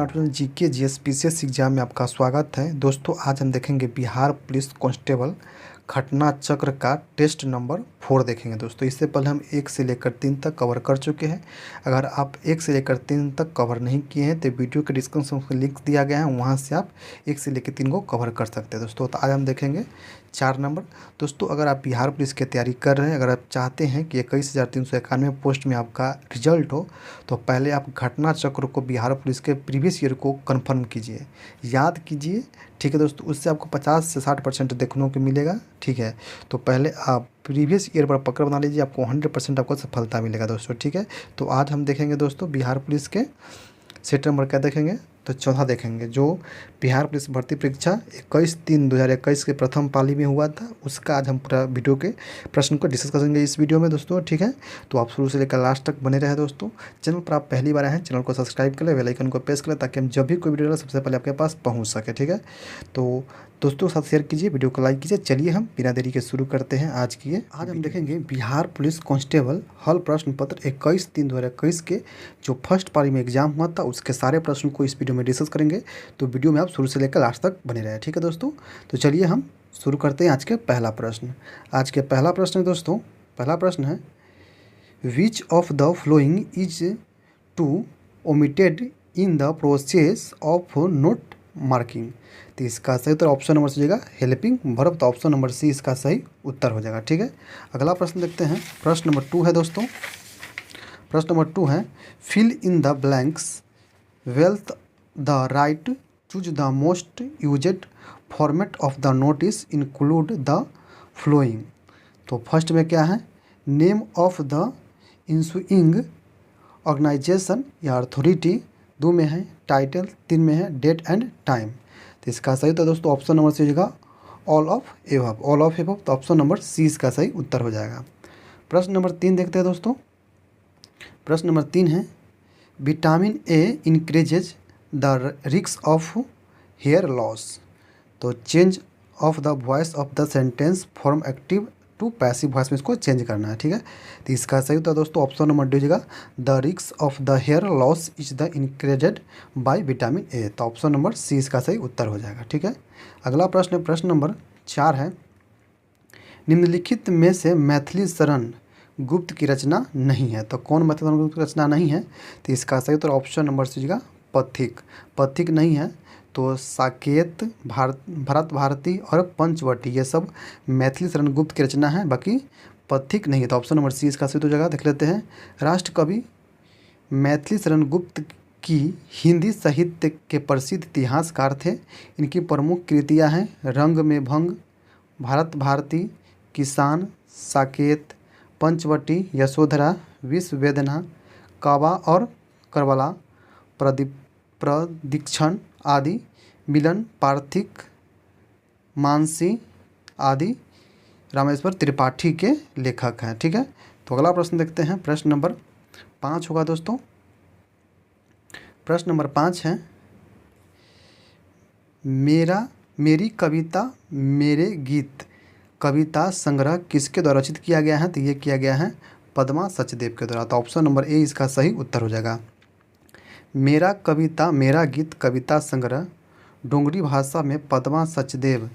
Model GK GS PCS exam में आपका स्वागत है। दोस्तों आज हम देखेंगे बिहार पुलिस कांस्टेबल घटना चक्र का टेस्ट नंबर 4 देखेंगे। दोस्तों इससे पहले हम 1 से लेकर 3 तक कवर कर चुके हैं। अगर आप 1 से लेकर 3 तक कवर नहीं किए हैं तो वीडियो के डिस्क्रिप्शन में लिंक दिया गया है, वहां से आप 1 से लेकर 3 को कवर कर सकते हैं। दोस्तों तो आज हम देखेंगे 4 नंबर। दोस्तों अगर आप बिहार पुलिस की तैयारी कर रहे हैं, अगर आप चाहते हैं कि 21,391 पोस्ट में आपका रिजल्ट हो, तो पहले आप घटना चक्र को बिहार पुलिस के प्रीवियस ईयर को कंफर्म कीजिए, याद कीजिए। ठीक है दोस्तों, उससे आपको 50 से 60% देखने को मिलेगा। ठीक है, तो पहले आप प्रीवियस ईयर पर पकड़ बना लीजिए, आपको 100% आपको सफलता मिलेगा दोस्तों। ठीक है, तो आज हम देखेंगे दोस्तों बिहार पुलिस के सेट नंबर क्या देखेंगे, तो चौथा देखेंगे जो बिहार पुलिस भर्ती परीक्षा 21/3/2021 के प्रथम पाली में हुआ था, उसका आज हम पूरा वीडियो के प्रश्न को डिस्कस करेंगे इस वीडियो में दोस्तों। ठीक है, तो आप शुरू से लेकर लास्ट तक बने रहे दोस्तों। चैनल पर आप पहली बार आए हैं, चैनल को सब्सक्राइब कर ले, बेल आइकन को प्रेस कर ले, ताकि हम जब भी कोई वीडियो डालें सबसे पहले आपके पास पहुँच सके। ठीक है, तो दोस्तों के साथ शेयर कीजिए, वीडियो को लाइक कीजिए। चलिए हम बिना देरी के शुरू करते हैं आज हम देखेंगे बिहार पुलिस कांस्टेबल हल प्रश्न पत्र 21/3/2021 के जो फर्स्ट पारी में एग्जाम हुआ था, उसके सारे प्रश्न को इस वीडियो में डिस्कस करेंगे। तो वीडियो में आप शुरू से लेकर लास्ट तक बने रहे। ठीक है दोस्तों, तो चलिए हम शुरू करते हैं आज के पहला प्रश्न। आज के पहला प्रश्न दोस्तों, पहला प्रश्न है which of the following is to omitted in the process of note marking. तो इसका सही उत्तर ऑप्शन नंबर सी हो जाएगा हेल्पिंग वर्ब, तो ऑप्शन नंबर सी इसका सही उत्तर हो जाएगा। ठीक है, अगला प्रश्न देखते हैं। प्रश्न नंबर 2 है दोस्तों, प्रश्न नंबर 2 है fill in the blanks with the right choose the most used format of the notice include the following. तो फर्स्ट में क्या है, name of the issuing organisation या अथॉरिटी, 2 में है टाइटल, 3 में है डेट एंड टाइम। तो इसका सही तो दोस्तों ऑप्शन नंबर सी हो जाएगा all of above, all of above, तो ऑप्शन नंबर सी इसका सही उत्तर हो जाएगा। प्रश्न नंबर 3 देखते हैं दोस्तों। प्रश्न नंबर 3 है vitamin A increases the risk of hair loss. तो change of the voice of the sentence from active to passive voice में इसको चेंज करना है। ठीक है, तो इसका सही उत्तर दोस्तों ऑप्शन नंबर डी हो जाएगा the risk of the hair loss is the increased by vitamin A, तो ऑप्शन नंबर सी इसका सही उत्तर हो जाएगा। ठीक है, अगला प्रश्न प्रश्न नंबर 4 है निम्नलिखित में से मैथिली शरण गुप्त की रचना नहीं है। तो कौन मैथिली शरण गुप्त की रचना नहीं है, तो इसका सही उत्तर ऑप्शन नंबर सी हो जाएगा पथिक, पथिक नहीं है। तो साकेत, भरत भारती और पंचवटी ये सब मैथिली शरण गुप्त की रचना है, बाकी पथिक नहीं है, तो ऑप्शन नंबर सी इसका सही हो जाएगा। देख लेते हैं। राष्ट्र कवि मैथिली शरण गुप्त की हिंदी साहित्य के प्रसिद्ध इतिहासकार थे। इनकी प्रमुख कृतियां हैं रंग में भंग, भरत भारती, किसान, साकेत, पंचवटी, यशोधरा, विश्व वेदना, काबा और करबला, प्रदीक्षण आदि, मिलन, पार्थिक, मानसी आदि रामेश्वर त्रिपाठी के लेखक हैं। ठीक है, तो अगला प्रश्न देखते हैं। प्रश्न नंबर 5 होगा दोस्तों। प्रश्न नंबर 5 है मेरी कविता मेरे गीत कविता संग्रह किसके द्वारा रचित किया गया है, तो ये किया गया है पद्मा सचदेव के द्वारा, तो ऑप्शन नंबर ए इसका सही उत्तर हो जाएगा। मेरा कविता मेरा गीत कविता संग्रह डोंगरी भाषा में पद्मा सचदेव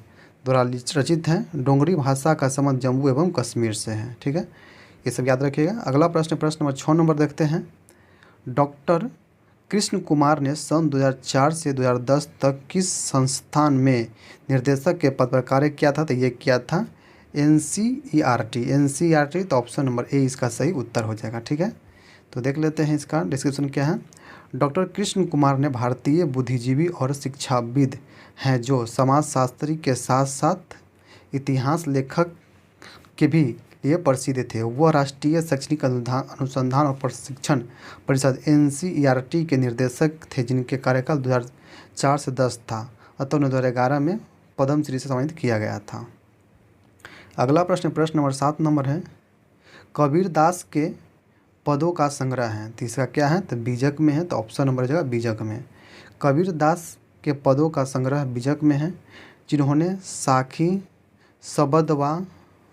द्वारा रचित है। डोंगरी भाषा का संबंध जम्मू एवं कश्मीर से है। ठीक है, ये सब याद रखिएगा। अगला प्रश्न प्रश्न नंबर 6 नंबर देखते हैं। डॉक्टर कृष्ण कुमार ने सन 2004 से 2010 तक किस संस्थान में निर्देशक के पद पर कार्य किया था, तो ये किया था एनसीईआरटी, तो ऑप्शन नंबर ए इसका सही उत्तर हो जाएगा। ठीक है, तो देख लेते हैं इसका डिस्क्रिप्शन क्या है। डॉक्टर कृष्ण कुमार ने भारतीय बुद्धिजीवी और शिक्षाविद हैं जो समाजशास्त्री के साथ साथ इतिहास लेखक के भी लिए प्रसिद्ध थे। वह राष्ट्रीय शैक्षणिक अनुसंधान और प्रशिक्षण परिषद एनसीईआरटी के निर्देशक थे, जिनके कार्यकाल 2004 से 10 था, अतः 2011 में पद्मश्री से सम्मानित किया गया था। अगला प्रश्न प्रश्न नंबर 7 नंबर है कबीर दास के पदों का संग्रह है, तो इसका क्या है, तो बीजक में है, तो ऑप्शन नंबर जगह बीजक में। कबीर दास के पदों का संग्रह बीजक में है, जिन्होंने साखी, शबद व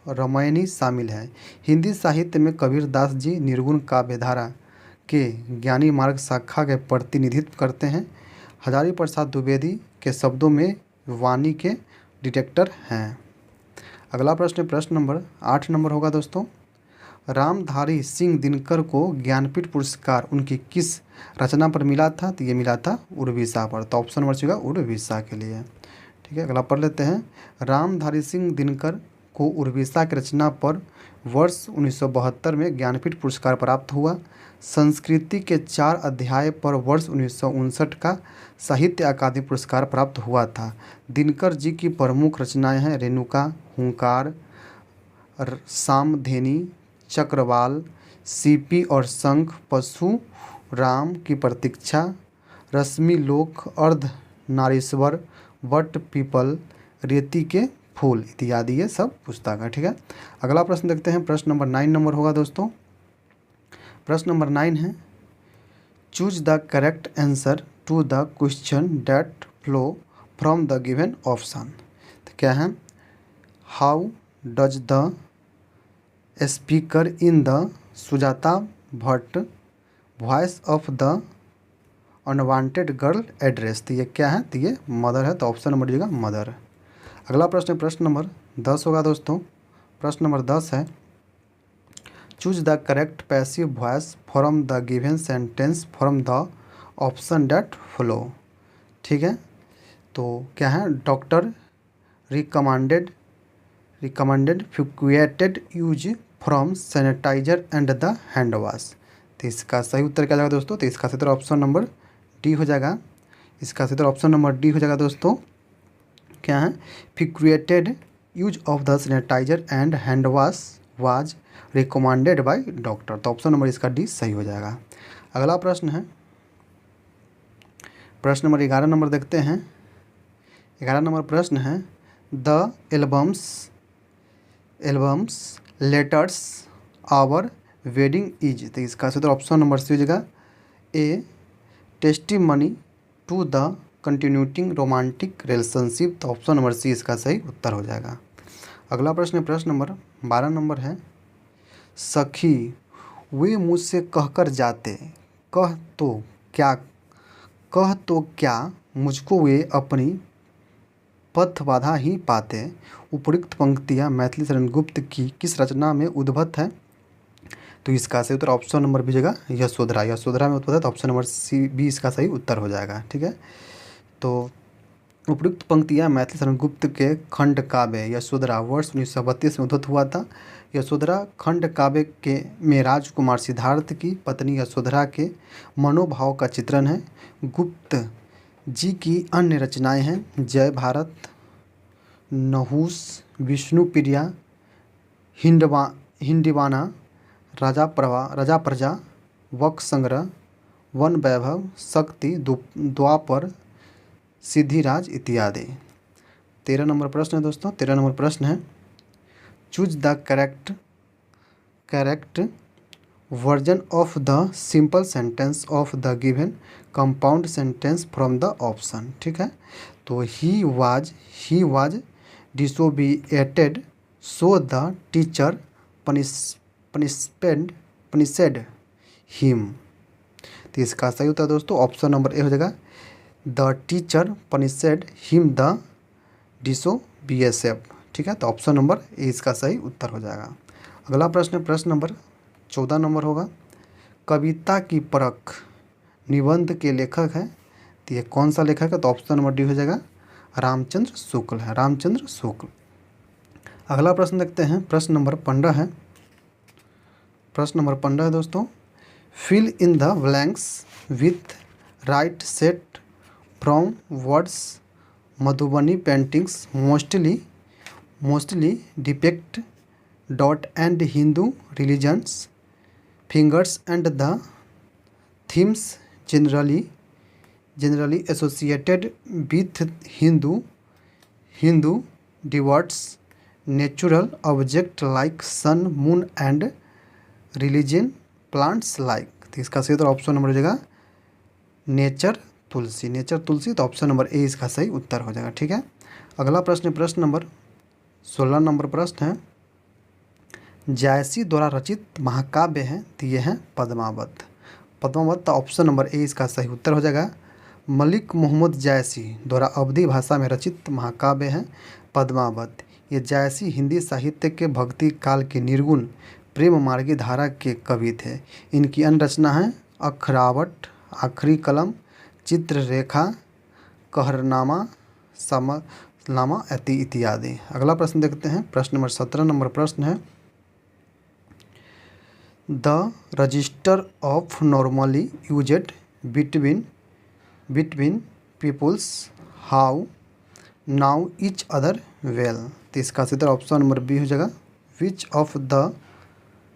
रामायणी शामिल है। हिंदी साहित्य में कबीर दास जी निर्गुण काव्यधारा के ज्ञानी मार्ग शाखा के प्रतिनिधित्व करते हैं। हजारी प्रसाद द्विवेदी के शब्दों में वाणी के डिटेक्टर हैं। अगला प्रश्न प्रश्न नंबर 8 नंबर होगा दोस्तों। रामधारी सिंह दिनकर को ज्ञानपीठ पुरस्कार उनकी किस रचना पर मिला था? तो ये मिला था उर्विशा पर। तो ऑप्शन नंबर होगा उर्विशा के लिए। ठीक है, अगला पढ़ लेते हैं। रामधारी सिंह दिनकर को उर्विशा की रचना पर वर्ष 1972 में ज्ञानपीठ पुरस्कार प्राप्त हुआ। संस्कृति के 4 अध्याय पर वर्ष 1959 का साहित्य अकादमी पुरस्कार प्राप्त हुआ था। दिनकर जी की प्रमुख रचनाएं हैं रेणुका, हुंकार, सामधेनी, चक्रवाल, सीपी और शंख, पशु राम की प्रतीक्षा, रश्मि लोक, अर्ध नारीश्वर, वट पीपल, रेती के फूल इत्यादि ये सब पुस्तक है। ठीक है, अगला प्रश्न देखते हैं। प्रश्न नंबर 9 नंबर होगा दोस्तों। प्रश्न नंबर 9 है, choose the correct answer to the question that flow from the given option. तो क्या है? How does the speaker in the Sujata Bhatt voice of the unwanted girl address. तो ये क्या है? तो ये मदर है। तो ऑप्शन नंबर दीजिएगा मदर। अगला प्रश्न प्रश्न नंबर 10 होगा दोस्तों। प्रश्न नंबर 10 है, choose the correct passive voice from the given sentence from the option that flow. ठीक है, तो क्या है? Doctor recommended frequented use from sanitiser and the hand wash. तो इसका सही उत्तर क्या जाएगा दोस्तों? तो इसका सही उत्तर ऑप्शन नंबर डी हो जाएगा। इसका सही उत्तर ऑप्शन नंबर डी हो जाएगा दोस्तों। क्या है? Frequented use of the sanitiser and hand wash was recommended by doctor. तो ऑप्शन नंबर इसका डी सही हो जाएगा। अगला प्रश्न है प्रश्न नंबर 11 नंबर देखते हैं। 11 नंबर प्रश्न है, the albums letters our wedding is. तो इसका सही ऑप्शन नंबर सी हो जाएगा a testimony to the continuing romantic relationship. तो ऑप्शन नंबर सी इसका सही उत्तर हो जाएगा। अगला प्रश्न प्रश्न नंबर 12 नंबर है, सखी वे मुझसे कहकर जाते, कह तो क्या मुझको वे अपनी पथ बाधा ही पाते। उपयुक्त पंक्तियाँ मैथिली शरण गुप्त की किस रचना में उद्भत है? तो इसका सही उत्तर ऑप्शन नंबर भी जगह यशोधरा में उत्पन्न है। तो ऑप्शन नंबर सी बी इसका सही उत्तर हो जाएगा। ठीक है, तो उपयुक्त पंक्तियाँ मैथिली शरण गुप्त के खंड काव्य यशोधरा वर्ष 1932 में उद्धत हुआ था। यशोधरा खंड काव्य के में राजकुमार सिद्धार्थ की पत्नी यशोधरा के मनोभाव का चित्रण है। गुप्त जी की अन्य रचनाएं हैं जय भारत, नहुस, विष्णु प्रिया, हिंडवाना, राजा प्रजा, वक संग्रह, वन वैभव, शक्ति, द्वापर, सिद्धिराज इत्यादि। 13 नंबर प्रश्न है दोस्तों। 13 नंबर प्रश्न है, choose the correct version of the simple sentence of the given compound sentence from the option. ठीक है, तो he was disobeyed so the teacher punished him. तो इसका सही उत्तर दोस्तों ऑप्शन नंबर ए हो जाएगा the teacher punished him the डिसोबिएसेव। ठीक है, तो ऑप्शन नंबर ए इसका सही उत्तर हो जाएगा। अगला प्रश्न प्रश्न नंबर 14 नंबर होगा, कविता की परख निबंध के लेखक है। तो ये कौन सा लेखक है? तो ऑप्शन नंबर डी हो जाएगा रामचंद्र शुक्ल है, रामचंद्र शुक्ल। अगला प्रश्न देखते हैं। प्रश्न नंबर 15 है। प्रश्न नंबर 15 है दोस्तों, fill in the blanks with right set from words Madhubani paintings mostly depict dot and Hindu religions figures and the themes generally associated with Hindu devotees, natural object like sun, moon and religion plants like। तो इसका सही उत्तर option number हो जाएगा nature तुलसी। तो option number A इसका सही उत्तर हो जाएगा। ठीक है, अगला प्रश्न प्रश्न नंबर 16 नंबर प्रश्न है, जायसी द्वारा रचित महाकाव्य है। तो ये है पद्मावत। तो ऑप्शन नंबर ए इसका सही उत्तर हो जाएगा मलिक मोहम्मद जायसी द्वारा अवधी भाषा में रचित महाकाव्य है पद्मावत। ये जायसी हिंदी साहित्य के भक्ति काल के निर्गुण प्रेम मार्गी धारा के कवि थे। इनकी अन्य रचना है अखरावट, आखिरी कलम, चित्ररेखा, कहरनामा, समनामा इत्यादि। अगला प्रश्न देखते हैं। प्रश्न नंबर 17 नंबर प्रश्न है the register of normally used between peoples how now each other well. तो इसका सीधा ऑप्शन नंबर बी हो जाएगा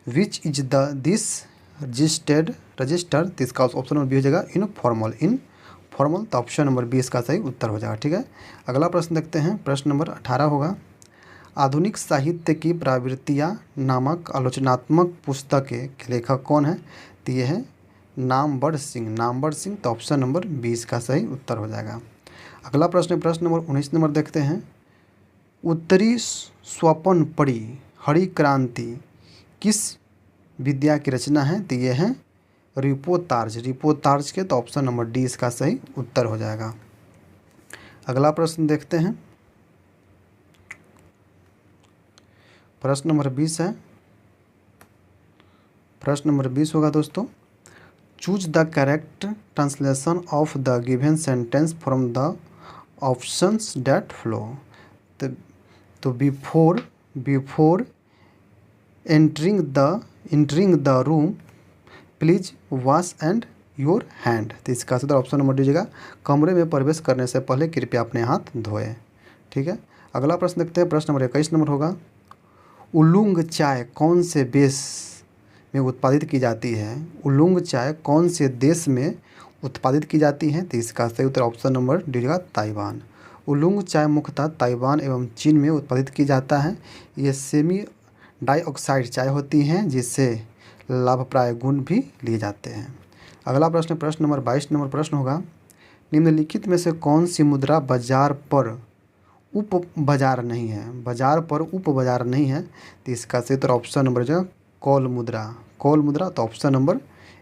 which is the this register. तो इसका ऑप्शन नंबर बी हो जाएगा इनफॉर्मल। तो ऑप्शन नंबर बी इसका सही उत्तर हो जाएगा। ठीक है, अगला प्रश्न देखते हैं। प्रश्न नंबर 18 होगा आधुनिक साहित्य की प्रवृत्तियाँ नामक आलोचनात्मक पुस्तक के लेखक कौन है। तो ये है नामवर सिंह। तो ऑप्शन नंबर 20 का सही उत्तर हो जाएगा। अगला प्रश्न नंबर 19 नंबर देखते हैं। उत्तरी स्वपन पड़ी हरि क्रांति किस विद्या की रचना है। तो ये है रिपोतार्ज के। तो ऑप्शन नंबर डी इसका सही उत्तर हो जाएगा। अगला प्रश्न देखते हैं। प्रश्न नंबर 20 है। प्रश्न नंबर 20 होगा दोस्तों choose the correct translation of the given sentence from the options that flow. तो before entering the room please wash and your hand. तो इसका सीधा ऑप्शन नंबर दीजिएगा कमरे में प्रवेश करने से पहले कृपया अपने हाथ धोएं। ठीक है, अगला प्रश्न देखते हैं। प्रश्न नंबर 21 नंबर होगा उलूंग चाय कौन से देश में उत्पादित की जाती है। उलूंग चाय कौन से देश में उत्पादित की जाती है। तो इसका सही उत्तर ऑप्शन नंबर डी होगा ताइवान। उलूंग चाय मुख्यतः ताइवान एवं चीन में उत्पादित की जाता है। ये सेमी डाइऑक्साइड चाय होती हैं जिससे लाभप्राय गुण भी लिए जाते हैं। अगला प्रश्न नंबर 22 नंबर प्रश्न होगा निम्नलिखित में से कौन सी मुद्रा बाजार पर उप बाजार नहीं है। तो इसका सही उत्तर ऑप्शन नंबर जो कॉल मुद्रा। तो ऑप्शन नंबर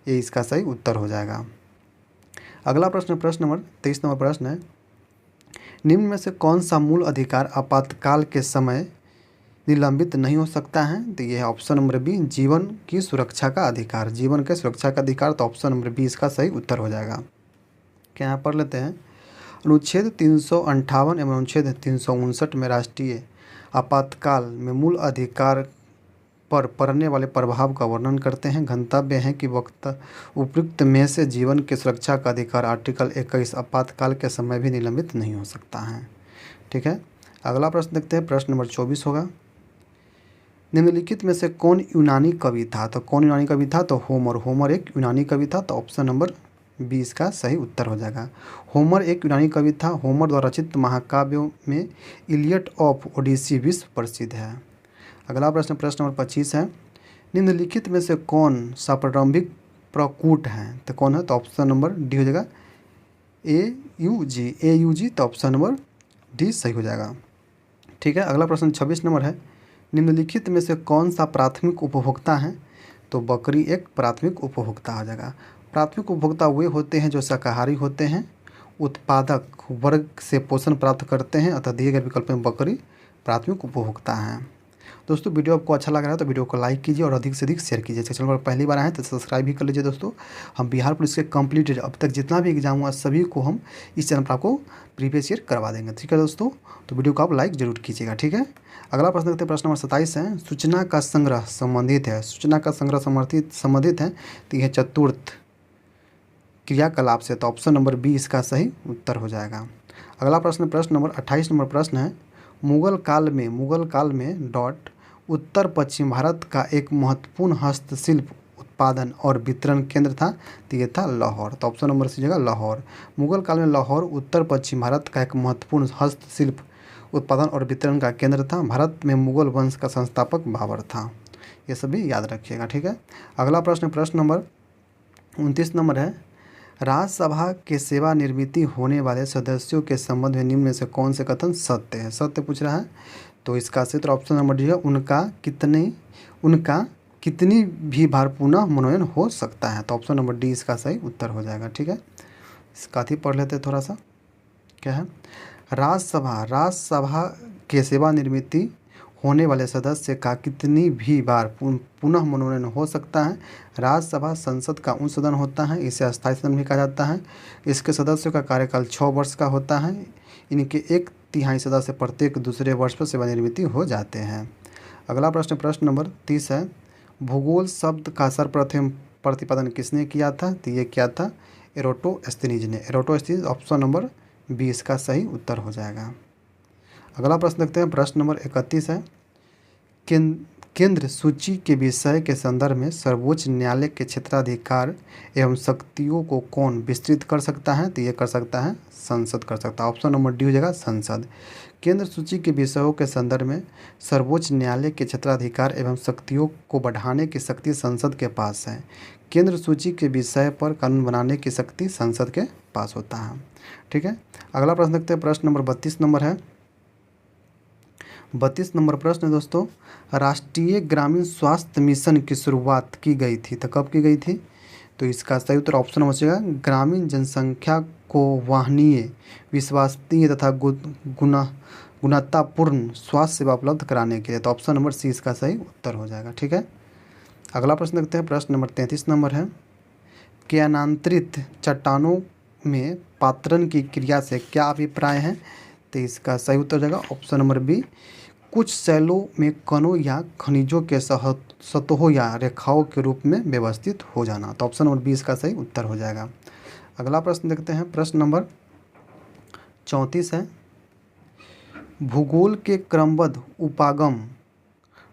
ए इसका सही उत्तर हो जाएगा। अगला प्रश्न नंबर 23 नंबर प्रश्न है निम्न में से कौन सा मूल अधिकार आपातकाल के समय निलंबित नहीं हो सकता है। तो यह है ऑप्शन नंबर बी जीवन की सुरक्षा का अधिकार। तो ऑप्शन नंबर बी इसका सही उत्तर हो जाएगा। क्या यहाँ पढ़ लेते हैं। अनुच्छेद 358 एवं अनुच्छेद 359 में राष्ट्रीय आपातकाल में मूल अधिकार पर पड़ने वाले प्रभाव का वर्णन करते हैं। गंतव्य है कि उपयुक्त में से जीवन की सुरक्षा का अधिकार आर्टिकल 21 आपातकाल के समय भी निलंबित नहीं हो सकता है। ठीक है, अगला प्रश्न देखते हैं। प्रश्न नंबर 24 होगा निम्नलिखित में से कौन यूनानी कवि था। तो होमर एक यूनानी कवि था। तो ऑप्शन नंबर बी इसका सही उत्तर हो जाएगा। होमर एक यूनानी कवि था। होमर द्वारा रचित महाकाव्यों में इलियड ऑफ ओडिसी विश्व प्रसिद्ध है। अगला प्रश्न नंबर 25 है निम्नलिखित में से कौन सा प्रारंभिक प्रकूट है। तो कौन है। तो ऑप्शन नंबर डी हो जाएगा AUG। तो ऑप्शन नंबर डी सही हो जाएगा। ठीक है, अगला प्रश्न 26 नंबर है निम्नलिखित में से कौन सा प्राथमिक उपभोक्ता है। तो बकरी एक प्राथमिक उपभोक्ता आ जाएगा। प्राथमिक उपभोक्ता वे होते हैं जो शाकाहारी होते हैं, उत्पादक वर्ग से पोषण प्राप्त करते हैं, अतः दिए गए विकल्प में बकरी प्राथमिक उपभोक्ता हैं। दोस्तों वीडियो आपको अच्छा लग रहा है तो वीडियो को लाइक कीजिए और अधिक से अधिक शेयर कीजिए। चैनल पर पहली बार आए तो सब्सक्राइब भी कर लीजिए। दोस्तों हम बिहार पुलिस के कंप्लीटेड अब तक जितना भी एग्जाम हुआ सभी को हम इस चैनल पर आपको प्रीवियस ईयर करवा देंगे। ठीक है दोस्तों, तो वीडियो को आप लाइक जरूर कीजिएगा। ठीक है, अगला प्रश्न देखते हैं। प्रश्न नंबर 27 है सूचना का संग्रह संबंधित है। तो यह चतुर्थ क्रियाकलाप से। तो ऑप्शन नंबर बी इसका सही उत्तर हो जाएगा। अगला प्रश्न नंबर 28 नंबर प्रश्न है मुगल काल में उत्तर पश्चिम भारत का एक महत्वपूर्ण हस्तशिल्प उत्पादन और वितरण केंद्र था। तो ये था लाहौर। तो ऑप्शन नंबर सी जगह लाहौर। मुगल काल में लाहौर उत्तर पश्चिम भारत का एक महत्वपूर्ण हस्तशिल्प उत्पादन और वितरण का केंद्र था। भारत में मुगल वंश का संस्थापक बाबर था। ये सभी याद रखिएगा। ठीक है, अगला प्रश्न नंबर 29 नंबर है राज्यसभा के सेवानिवृत्त होने वाले सदस्यों के संबंध में निम्न में से कौन से कथन सत्य है। सत्य पूछ रहा है। तो इसका सही ऑप्शन नंबर डी है उनका कितनी भी बार पुनः मनोनयन हो सकता है। तो ऑप्शन नंबर डी इसका सही उत्तर हो जाएगा। ठीक है, इसका ही पढ़ लेते थोड़ा सा। क्या है? राज्यसभा के सेवानिवृत्ति होने वाले सदस्य का कितनी भी बार पुनः मनोनयन हो सकता है? राज्यसभा संसद का उच्च सदन होता है, इसे अस्थायी सदन भी कहा जाता है। इसके सदस्यों का कार्यकाल 6 वर्ष का होता है। इनके 1/3 सदस्य प्रत्येक दूसरे वर्ष पर सेवानिवृत्ति हो जाते हैं। अगला प्रश्न, प्रश्न नंबर 30 है, भूगोल शब्द का सर्वप्रथम प्रतिपादन किसने किया था? तो ये क्या था? एराटोस्थेनीज ने। एराटोस्थेनीज ऑप्शन नंबर 20 का सही उत्तर हो जाएगा। अगला प्रश्न देखते हैं, प्रश्न नंबर 31 है, केंद्र सूची के विषय के संदर्भ में सर्वोच्च न्यायालय के क्षेत्राधिकार एवं शक्तियों को कौन विस्तृत कर सकता है? तो ये कर सकता है संसद कर सकता है। ऑप्शन नंबर डी हो जाएगा संसद। केंद्र सूची के विषयों के संदर्भ में सर्वोच्च न्यायालय के क्षेत्राधिकार एवं शक्तियों को बढ़ाने की शक्ति संसद के पास है। केंद्र सूची के विषय पर कानून बनाने की शक्ति संसद के पास होता है। ठीक है। अगला प्रश्न देखते हैं, प्रश्न नंबर 32 नंबर है। 32 नंबर प्रश्न है दोस्तों, राष्ट्रीय ग्रामीण स्वास्थ्य मिशन की शुरुआत की गई थी, तो कब की गई थी? तो इसका सही उत्तर ऑप्शन हो जाएगा ग्रामीण जनसंख्या को वाहनीय, विश्वसनीय तथा गुणवत्तापूर्ण स्वास्थ्य सेवा उपलब्ध कराने के लिए। तो ऑप्शन नंबर सी इसका सही उत्तर हो जाएगा। ठीक है। अगला प्रश्न देखते हैं, प्रश्न नंबर 33 नंबर है, ज्ञानांतरित चट्टानों में पात्रण की क्रिया से क्या अभिप्राय है? तो इसका सही उत्तर हो जाएगा ऑप्शन नंबर बी, कुछ शैलों में कणों या खनिजों के सतहों या रेखाओं के रूप में व्यवस्थित हो जाना। तो ऑप्शन नंबर 20 का सही उत्तर हो जाएगा। अगला प्रश्न देखते हैं, प्रश्न नंबर 34 है, भूगोल के क्रमबद्ध उपागम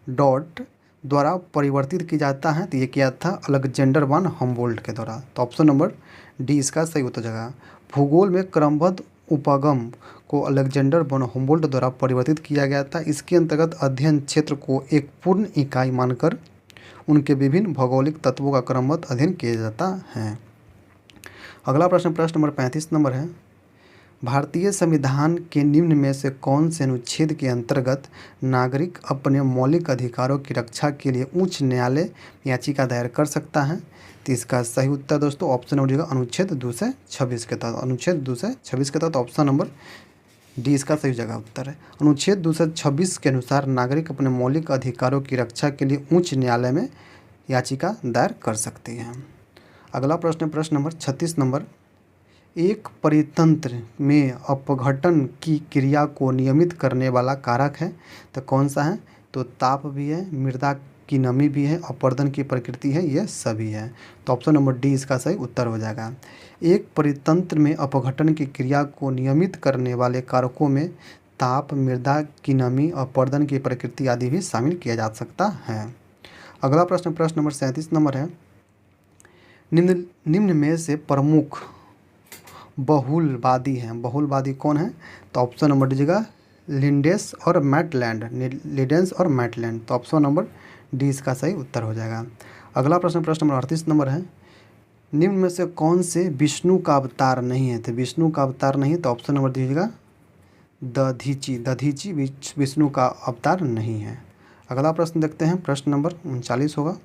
डॉट द्वारा परिवर्तित किया जाता है, तो ये किया था अलेक्जेंडर वन हम्बोल्ट के द्वारा। तो ऑप्शन नंबर डी इसका सही उत्तर हो जाएगा। भूगोल में क्रमबद्ध उपागम को अलेक्जेंडर वन हम्बोल्ट द्वारा परिवर्तित किया गया था। इसके अंतर्गत अध्ययन क्षेत्र को एक पूर्ण इकाई मानकर उनके विभिन्न भौगोलिक तत्वों का क्रमबद्ध अध्ययन किया जाता है। अगला प्रश्न, प्रश्न नंबर 35 नंबर है, भारतीय संविधान के निम्न में से कौन से अनुच्छेद के अंतर्गत नागरिक अपने मौलिक अधिकारों की रक्षा के लिए उच्च न्यायालय याचिका दायर कर सकता है? तो इसका सही उत्तर दोस्तों ऑप्शन नंबर होगा अनुच्छेद 226 के तहत। अनुच्छेद 226 के तहत ऑप्शन नंबर डी इसका सही जगह उत्तर है। अनुच्छेद 226 के अनुसार नागरिक अपने मौलिक अधिकारों की रक्षा के लिए उच्च न्यायालय में याचिका दायर कर सकते हैं। अगला प्रश्न, प्रश्न नंबर 36 नंबर, एक परितंत्र में अपघटन की क्रिया को नियमित करने वाला कारक है, तो कौन सा है? तो ताप भी है, मृदा की नमी भी है, अपरदन की प्रकृति है, यह सभी है। तो ऑप्शन नंबर डी इसका सही उत्तर हो जाएगा। एक परितंत्र में अपघटन की क्रिया को नियमित करने वाले कारकों में ताप, मृदा की नमी, अपरदन की प्रकृति आदि भी शामिल किया जा सकता है। अगला प्रश्न, प्रश्न नंबर 37 नंबर है, निम्न में से प्रमुख बहुलवादी हैं। बहुलवादी कौन है? तो ऑप्शन नंबर दीजिएगा लिंडेस और मैटलैंड। लिडेंस और मैटलैंड। तो ऑप्शन नंबर डी इसका सही उत्तर हो जाएगा। अगला प्रश्न, प्रश्न नंबर 38 नंबर है, निम्न में से कौन से विष्णु का अवतार नहीं है? तो विष्णु का अवतार नहीं, तो ऑप्शन नंबर दीजिएगा दधीची। दधीची विष्णु का अवतार नहीं है। अगला प्रश्न देखते हैं, प्रश्न नंबर 39 होगा।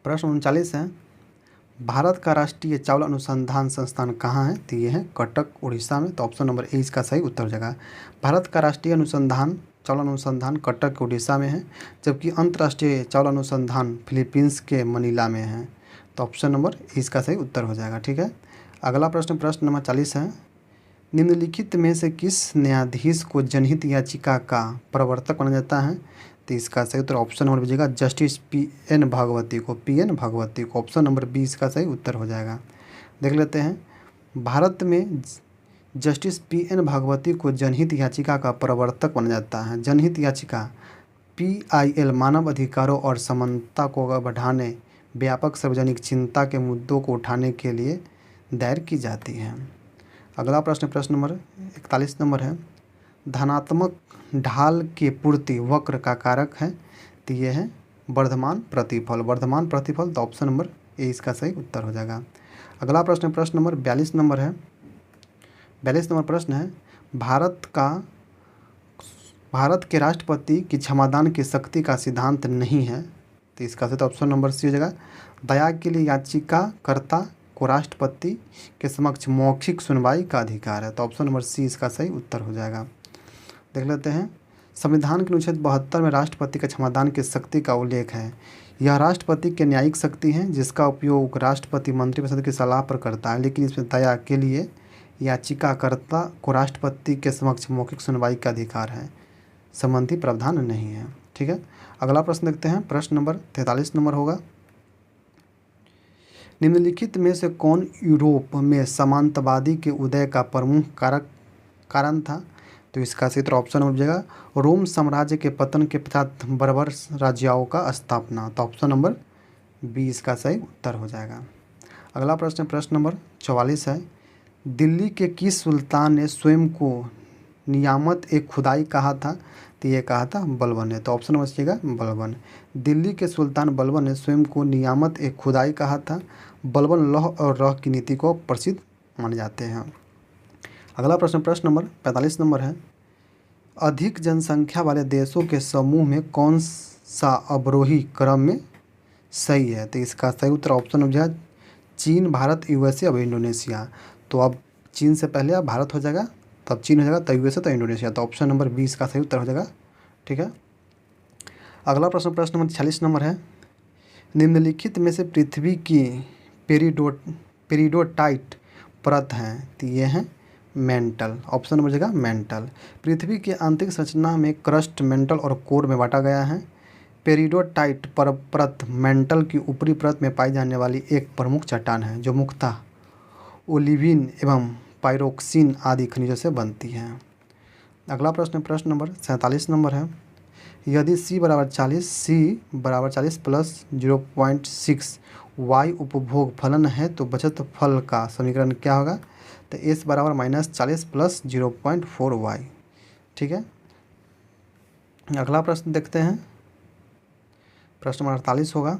प्रश्न 39 है, भारत का राष्ट्रीय चावल अनुसंधान संस्थान कहाँ है? तो ये है कटक, उड़ीसा में। तो ऑप्शन नंबर ए इसका सही उत्तर हो जाएगा। भारत का राष्ट्रीय चावल अनुसंधान कटक, उड़ीसा में है, जबकि अंतर्राष्ट्रीय चावल अनुसंधान फिलीपींस के मनीला में है। तो ऑप्शन नंबर ए इसका सही उत्तर हो जाएगा। ठीक है। अगला प्रश्न, प्रश्न नंबर 40 है, निम्नलिखित में से किस न्यायाधीश को जनहित याचिका का प्रवर्तक माना जाता है? तो इसका सही उत्तर ऑप्शन नंबर दीजिएगा जस्टिस पी.एन. भागवती को। पी.एन. भागवती को। ऑप्शन नंबर 20 का सही उत्तर हो जाएगा। देख लेते हैं, भारत में जस्टिस पी.एन. भागवती को जनहित याचिका का प्रवर्तक माना जाता है। जनहित याचिका पी.आई.एल. मानव अधिकारों और समानता को बढ़ाने, व्यापक सार्वजनिक चिंता के मुद्दों को उठाने के लिए दायर की जाती है। अगला प्रश्न, प्रश्न नंबर 41 नंबर है, धनात्मक ढाल के पूर्ति वक्र का कारक है? तो ये है वर्धमान प्रतिफल। वर्धमान प्रतिफल। तो ऑप्शन नंबर ए इसका सही उत्तर हो जाएगा। अगला प्रश्न, प्रश्न नंबर 42 नंबर है। 42 नंबर प्रश्न है, भारत के राष्ट्रपति की क्षमादान की शक्ति का सिद्धांत नहीं है। तो इसका सही ऑप्शन नंबर सी हो जाएगा, दया के लिए याचिकाकर्ता को राष्ट्रपति के समक्ष मौखिक सुनवाई का अधिकार है? तो ऑप्शन नंबर सी इसका सही उत्तर हो जाएगा। देख लेते हैं, संविधान के अनुच्छेद 72 में राष्ट्रपति के क्षमादान की शक्ति का उल्लेख है। यह राष्ट्रपति की न्यायिक शक्ति है जिसका उपयोग राष्ट्रपति मंत्रिपरिषद की सलाह पर करता है, लेकिन इसमें दया के लिए याचिकाकर्ता को राष्ट्रपति के समक्ष मौखिक सुनवाई का अधिकार है, संबंधी प्रावधान नहीं है। ठीक है, अगला प्रश्न देखते हैं, प्रश्न नंबर 43 नंबर होगा। निम्नलिखित में से कौन यूरोप में सामंतवादी के उदय का प्रमुख कारण था? तो इसका सही उत्तर ऑप्शन नंबर हो जाएगा रोम साम्राज्य के पतन के पश्चात बर्बर राज्यों का स्थापना। तो ऑप्शन नंबर बी इसका सही उत्तर हो जाएगा। अगला प्रश्न प्रश्न नंबर 44 है। दिल्ली के किस सुल्तान ने स्वयं को नियामत ए खुदाई कहा था? तो ये कहा था बलबन ने। तो option number C Balban. Delhi के सुल्तान बलबन ने स्वयं को नियामत ए खुदाई कहा था। बलबन लौह और रह की नीति को प्रसिद्ध माने जाते हैं। अगला प्रश्न प्रश्न नंबर 45 नंबर है। अधिक जनसंख्या वाले देशों के समूह में कौन सा अवरोही क्रम में सही है? तो इसका सही उत्तर ऑप्शन नंबर चीन, भारत, यूएसए और इंडोनेशिया। तो अब चीन से पहले अब भारत हो जाएगा, तब चीन हो जाएगा, तब यूएसए, तो इंडोनेशिया। तो ऑप्शन नंबर 20 का सही उत्तर हो जाएगा। ठीक है, अगला प्रश्न प्रश्न नंबर 46 नंबर है। निम्नलिखित में से पृथ्वी की पेरिडोटाइट परत हैं? तो ये हैं मेंटल। ऑप्शन नंबर जगह मेंटल। पृथ्वी की आंतरिक संरचना में क्रस्ट, मेंटल और कोर में बांटा गया है। पेरिडोटाइट परत मेंटल की ऊपरी परत में पाई जाने वाली एक प्रमुख चट्टान है जो मुख्यतः ओलिविन एवं पाइरोक्सिन आदि खनिजों से बनती है। अगला प्रश्न प्रश्न नंबर 47 नंबर है। यदि C बराबर 40 प्लस 0.6 वाई उपभोग फलन है तो बचत फल का समीकरण क्या होगा? तो S बराबर -40 प्लस 0.4 वाई। ठीक है, अगला प्रश्न देखते हैं, प्रश्न नंबर 48 होगा।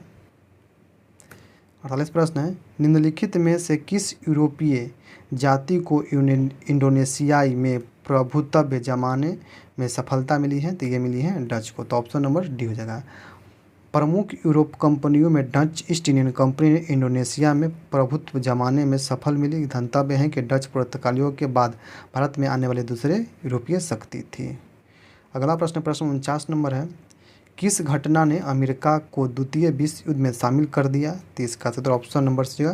48 प्रश्न है। निम्नलिखित में से किस यूरोपीय जाति को इंडोनेशियाई में प्रभुत्व जमाने में सफलता मिली है? तो ये मिली है डच को। तो ऑप्शन नंबर डी हो जाएगा। प्रमुख यूरोप कंपनियों में डच ईस्ट इंडियन कंपनी ने इंडोनेशिया में प्रभुत्व जमाने में सफल मिली। धन्यवाद है कि डच पुर्तगालियों के बाद भारत में आने वाले दूसरे यूरोपीय शक्ति थी। अगला प्रश्न प्रश्न 49 नंबर है। किस घटना ने अमेरिका को द्वितीय विश्व युद्ध में शामिल कर दिया? तो इसका सही option number C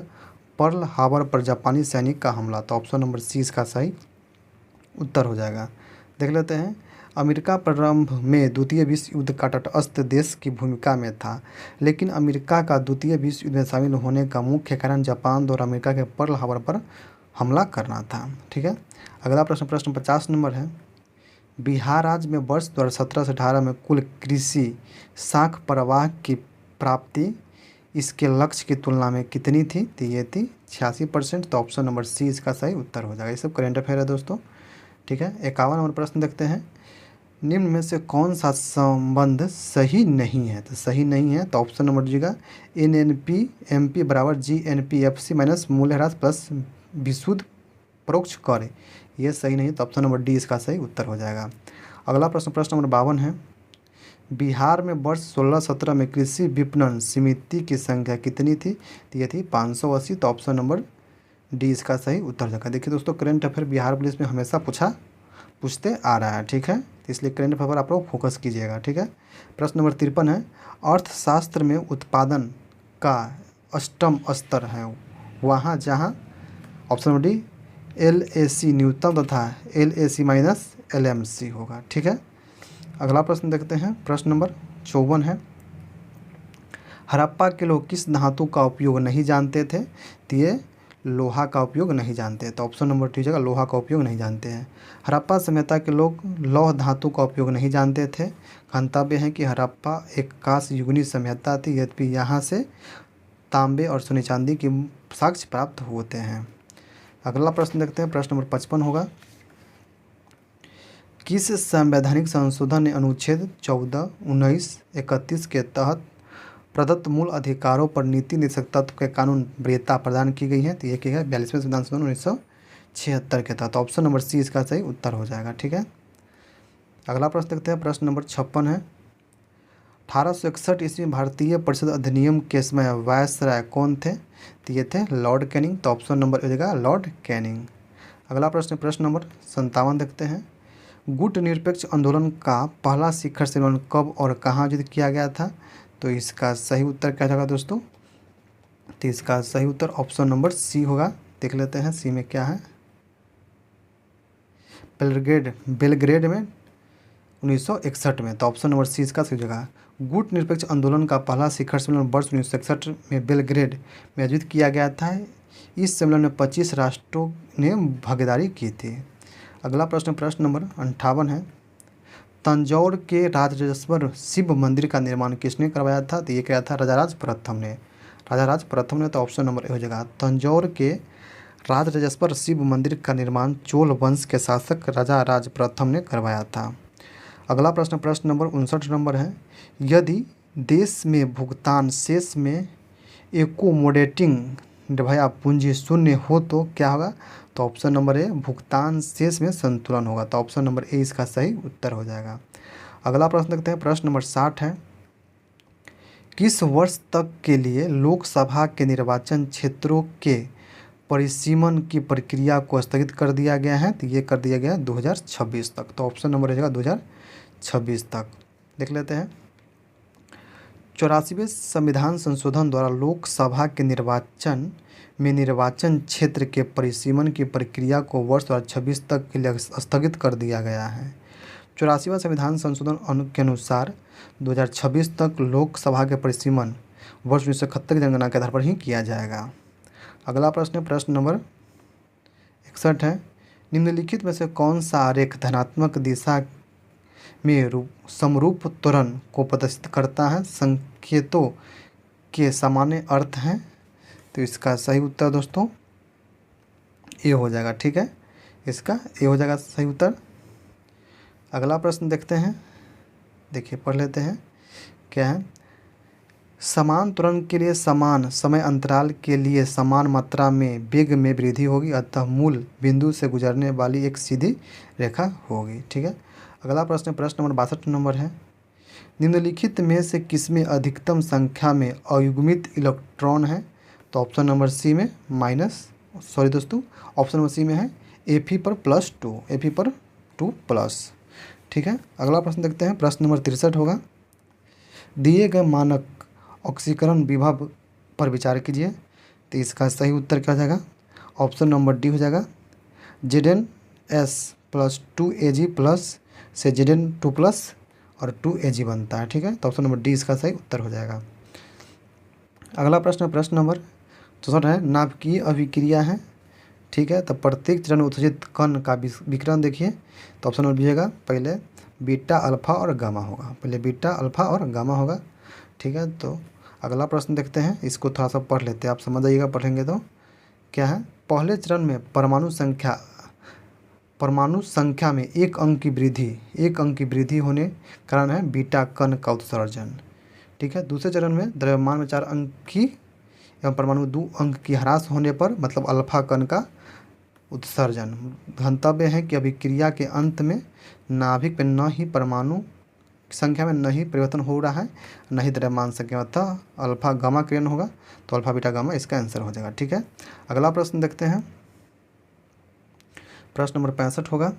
Pearl Harbor पर जापानी सैनिक का हमला। तो ऑप्शन नंबर सी इसका सही उत्तर हो जाएगा। देख लेते हैं, अमेरिका प्रारंभ में द्वितीय विश्व युद्ध का तटस्थ देश की भूमिका में था, लेकिन अमेरिका का द्वितीय विश्व युद्ध में शामिल होने का मुख्य कारण जापान द्वारा अमेरिका के पर्ल हार्बर पर हमला करना था। ठीक है, अगला प्रश्न प्रश्न 50 नंबर है। बिहार राज्य में वर्ष 2017 से 18 में कुल कृषि साख प्रवाह की प्राप्ति इसके लक्ष्य की तुलना में कितनी थी? तो ये थी 86%। तो ऑप्शन नंबर सी इसका सही उत्तर हो जाएगा। ये सब करेंट अफेयर है दोस्तों। ठीक है, 51 नंबर प्रश्न देखते हैं। निम्न में से कौन सा संबंध सही नहीं है? तो सही नहीं है तो ऑप्शन नंबर दीजिएगा NNP-MP बराबर GNP-FC माइनस मूल्यह्रास प्लस विशुद्ध परोक्ष कर। ये सही नहीं है तो ऑप्शन नंबर डी इसका सही उत्तर हो जाएगा। अगला प्रश्न प्रश्न नंबर 52 है। बिहार में वर्ष 16-17 में कृषि विपणन समिति की संख्या कितनी थी? तो ये थी 580। तो ऑप्शन नंबर डी इसका सही उत्तर हो जाएगा। देखिए दोस्तों, करंट अफेयर बिहार पुलिस में हमेशा पूछते आ रहा है। ठीक है, तो इसलिए करंट अफेयर पर आप लोग फोकस कीजिएगा। ठीक है, प्रश्न नंबर 53 है। अर्थशास्त्र में उत्पादन का अष्टम स्तर है वहाँ जहाँ ऑप्शन नंबर डी LAC न्यूनतम तथा LAC माइनस LMC होगा। ठीक है, अगला प्रश्न देखते हैं, प्रश्न नंबर 54 है। हड़प्पा के लोग किस धातु का उपयोग नहीं जानते थे? तो ये लोहा का उपयोग नहीं जानते। तो ऑप्शन नंबर डी जगह लोहा का उपयोग नहीं जानते हैं। हड़प्पा सभ्यता के लोग लौह धातु का उपयोग नहीं जानते थे। गंतव्य है कि हड़प्पा एक कांस्य युगीन सभ्यता थी, यद्यपि यहाँ से तांबे और सोने चांदी की साक्ष्य प्राप्त होते हैं। अगला प्रश्न देखते हैं, प्रश्न नंबर 55 होगा। किस संवैधानिक संशोधन ने अनुच्छेद 14, 19, 31 के तहत प्रदत्त मूल अधिकारों पर नीति निर्देशक तत्व के कानून वरीयता प्रदान की गई है? तो ये क्या है 42वें संविधान संशोधन 1976 के तहत। ऑप्शन नंबर सी इसका सही उत्तर हो जाएगा। ठीक है, अगला प्रश्न देखते हैं, प्रश्न नंबर 56 है। 1861 ईस्वी में भारतीय परिषद अधिनियम के समय वायसराय कौन थे? तो ये थे लॉर्ड कैनिंग। तो ऑप्शन नंबर हो जाएगा लॉर्ड कैनिंग। अगला प्रश्न, प्रश्न नंबर 57 देखते हैं। गुट निरपेक्ष आंदोलन का पहला शिखर सम्मेलन कब और कहाँ आयोजित किया गया था? तो इसका सही उत्तर क्या होगा दोस्तों? तो इसका सही उत्तर ऑप्शन नंबर सी होगा। देख लेते हैं सी में क्या है। बेलग्रेड में 1961 में। तो ऑप्शन नंबर सी इसका सही जगह। गुट निरपेक्ष आंदोलन का पहला शिखर सम्मेलन वर्ष 1961 में बेलग्रेड में आयोजित किया गया था। इस सम्मेलन में 25 राष्ट्रों ने भागीदारी की थी। अगला प्रश्न, प्रश्न नंबर 58 है। तंजौर के राजराजेश्वर शिव मंदिर का निर्माण किसने करवाया था? तो ये क्या था? राजाराज प्रथम ने। राजाराज प्रथम ने। तो ऑप्शन नंबर ए हो जाएगा। तंजौर के राजराजेश्वर शिव मंदिर का निर्माण चोल वंश के शासक राजाराज प्रथम ने करवाया था। अगला प्रश्न, प्रश्न नंबर 59 नंबर है। यदि देश में भुगतान शेष में एकोमोडेटिंग भया पूंजी शून्य हो तो क्या होगा? तो ऑप्शन नंबर ए भुगतान शेष में संतुलन होगा। तो ऑप्शन नंबर ए इसका सही उत्तर हो जाएगा। अगला प्रश्न देखते हैं, प्रश्न नंबर 60 है। किस वर्ष तक के लिए लोकसभा के निर्वाचन क्षेत्रों के परिसीमन की प्रक्रिया को स्थगित कर दिया गया है? तो ये कर दिया गया 2026 तक। तो ऑप्शन नंबर हो जाएगा 2026 तक। देख लेते हैं। 84वें संविधान संशोधन द्वारा लोकसभा के निर्वाचन में निर्वाचन क्षेत्र के परिसीमन की प्रक्रिया को वर्ष 2026 तक के लिए स्थगित कर दिया गया है। 84वां संविधान संशोधन के अनुसार 2026 तक लोकसभा के परिसीमन वर्ष 1971 की जनगणना के आधार पर ही किया जाएगा। अगला प्रश्न, प्रश्न नंबर 61 है। निम्नलिखित में से कौन सा आरेख धनात्मक दिशा में समरूप त्वरण को प्रदर्शित करता है? संकेतों के सामान्य अर्थ हैं। तो इसका सही उत्तर दोस्तों ए हो जाएगा। ठीक है, इसका ए हो जाएगा सही उत्तर। अगला प्रश्न देखते हैं। देखिए, पढ़ लेते हैं क्या है। समान त्वरण के लिए समान समय अंतराल के लिए समान मात्रा में वेग में वृद्धि होगी, अतः मूल बिंदु से गुजरने वाली एक सीधी रेखा होगी। ठीक है। अगला प्रश्न, प्रश्न नंबर 62 नंबर है। निम्नलिखित में से किसमें अधिकतम संख्या में अयुग्मित इलेक्ट्रॉन है? तो ऑप्शन नंबर सी में ऑप्शन नंबर सी में है Fe पर +2, Fe पर 2+। ठीक है। अगला प्रश्न देखते हैं। प्रश्न नंबर 63 होगा। दिए गए मानक ऑक्सीकरण विभव पर विचार कीजिए। तो इसका सही उत्तर क्या हो जाएगा? ऑप्शन नंबर डी हो जाएगा। Zn(S) + 2Ag+ से Zn2+ और 2Ag बनता है। ठीक है। तो ऑप्शन नंबर डी इसका सही उत्तर हो जाएगा। अगला प्रश्न, प्रश्न नंबर 64 है। नाभिकीय अभिक्रिया है। ठीक है। तो प्रत्येक चरण में उत्सर्जित कण का विकिरण देखिए। तो ऑप्शन नंबर बी होगा। पहले बीटा, अल्फा और गामा होगा। पहले बीटा, अल्फा और गामा होगा। ठीक है। तो अगला प्रश्न देखते हैं। इसको थोड़ा सा पढ़ लेते हैं, आप समझ आइएगा पढ़ेंगे तो। क्या है? पहले चरण में परमाणु संख्या में एक अंक की वृद्धि होने कारण है बीटा कण का उत्सर्जन। ठीक है। दूसरे चरण में द्रव्यमान में 4 अंक की एवं परमाणु 2 अंक की ह्रास होने पर मतलब अल्फा कण का उत्सर्जन। गंतव्य है कि अभिक्रिया के अंत में नाभिक में न ही परमाणु संख्या में नहीं परिवर्तन हो रहा है, न ही द्रव्यमान संख्या में, अतः अल्फा गामा किरण होगा। तो अल्फा बीटा गामा इसका आंसर हो जाएगा। ठीक है। अगला प्रश्न देखते हैं। प्रश्न नंबर 65 होगा।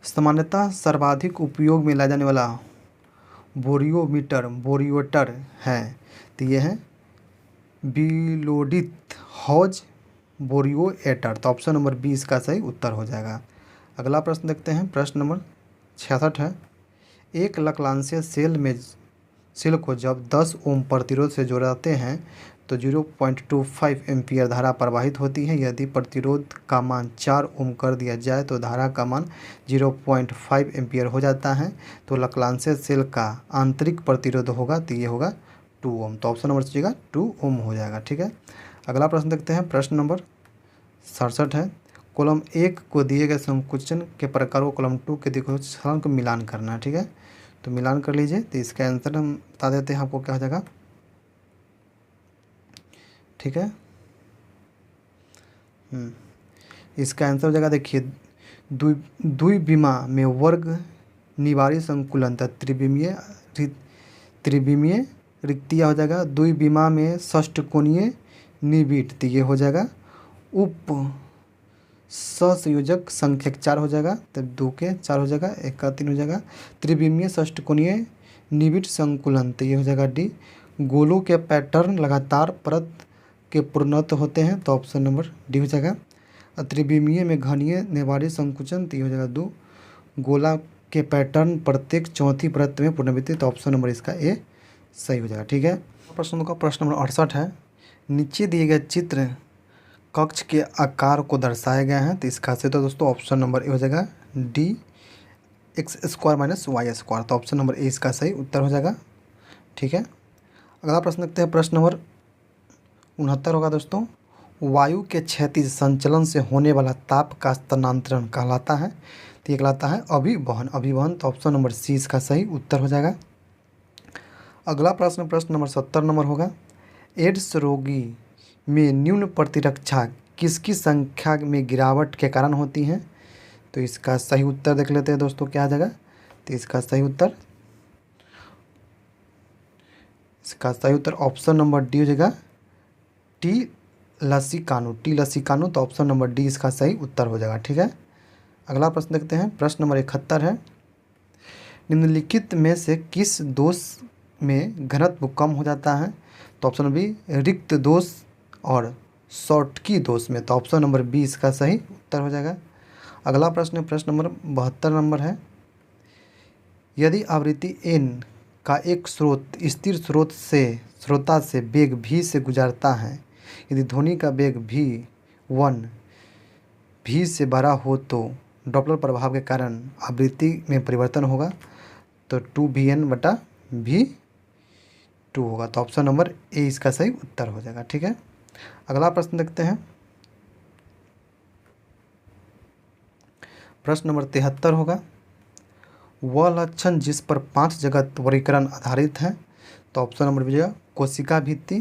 सामान्यतः सर्वाधिक उपयोग में लाया जाने वाला बोरियोटर है। तो ये है बिलोडित हॉज बोरियोएटर। तो ऑप्शन नंबर बी इसका सही उत्तर हो जाएगा। अगला प्रश्न देखते हैं। प्रश्न नंबर 66 है। एक लक्लांसीय सेल को जब 10 ओम प्रतिरोध से जोड़ते हैं तो 0.25 एम्पीयर धारा प्रवाहित होती है। यदि प्रतिरोध का मान 4 ओम कर दिया जाए तो धारा का मान 0.5 एम्पीयर हो जाता है। तो लक्लांसीय सेल का आंतरिक प्रतिरोध होगा, तो ये होगा 2 ओम। तो ऑप्शन नंबर सी 2 ओम हो जाएगा। ठीक है। अगला प्रश्न देखते हैं। प्रश्न नंबर 67 है। कॉलम 1 को दिए गए संकुचन के प्रकार को कॉलम 2 के दिए गए संकुचन को मिलान करना है। ठीक है। तो मिलान कर लीजिए। तो इसका आंसर हम बता देते हैं आपको क्या हो जाएगा। ठीक है। इसका आंसर हो जाएगा। देखिए, द्विविमा में वर्ग निवारी संकुलन तो त्रिविमीय रिक्तिया हो जाएगा। द्विविमा में षष्ठकोणीय निबिड़ तो ये हो जाएगा। उप ससंयोजक संख्यक 4 हो जाएगा, तब 2 के 4 हो जाएगा, 1 का 3 हो जाएगा। त्रिविमीय षष्ठकोणीय निबिड़ संकुलन तो ये हो जाएगा डी। गोलों के पैटर्न लगातार परत के पूर्णत होते हैं तो ऑप्शन नंबर डी हो जाएगा। त्रिविमीय में घनीय निवारी संकुचन तो ये हो जाएगा 2। गोला के पैटर्न प्रत्येक चौथी परत में पुनरावृत्ति तो ऑप्शन नंबर इसका ए सही हो जाएगा। ठीक है, प्रश्न का प्रश्न नंबर 68 है। नीचे दिए गए चित्र कक्ष के आकार को दर्शाए गए हैं तो इसका से तो दोस्तों ऑप्शन नंबर ए हो जाएगा डी, x² - y²। तो ऑप्शन नंबर ए इसका सही उत्तर हो जाएगा। ठीक है, अगला प्रश्न देखते हैं। प्रश्न नंबर 69 होगा दोस्तों। वायु के क्षैतिज संचलन से होने वाला ताप का स्थानांतरण कहलाता है तो ये कहलाता है अभिवहन तो ऑप्शन नंबर सी इसका सही उत्तर हो जाएगा। अगला प्रश्न नंबर 70 नंबर होगा। एड्स रोगी में न्यून प्रतिरक्षा किसकी संख्या में गिरावट के कारण होती हैं तो इसका सही उत्तर देख लेते हैं दोस्तों क्या आ जाएगा। तो इसका सही उत्तर ऑप्शन नंबर डी हो जाएगा टी लसीकानु तो ऑप्शन नंबर डी इसका सही उत्तर हो जाएगा। ठीक है, अगला प्रश्न देखते हैं। प्रश्न नंबर 71 है। निम्नलिखित में से किस दोष में घनत्व कम हो जाता है तो ऑप्शन बी रिक्त दोष और शॉर्टकी दोष में तो ऑप्शन नंबर बी इसका सही उत्तर हो जाएगा। अगला प्रश्न नंबर 72 नंबर है। यदि आवृत्ति n का एक स्रोत स्थिर स्रोता से वेग v से गुजरता है, यदि ध्वनि का वेग v1 v से बड़ा हो तो डॉपलर प्रभाव के कारण आवृत्ति में परिवर्तन होगा तो 2vn/v2 होगा तो ऑप्शन नंबर ए इसका सही उत्तर हो जाएगा। ठीक है, अगला प्रश्न देखते हैं। प्रश्न नंबर 73 होगा। वह लक्षण जिस पर 5 जगत वर्गीकरण आधारित है तो ऑप्शन नंबर बी कोशिका भित्ति,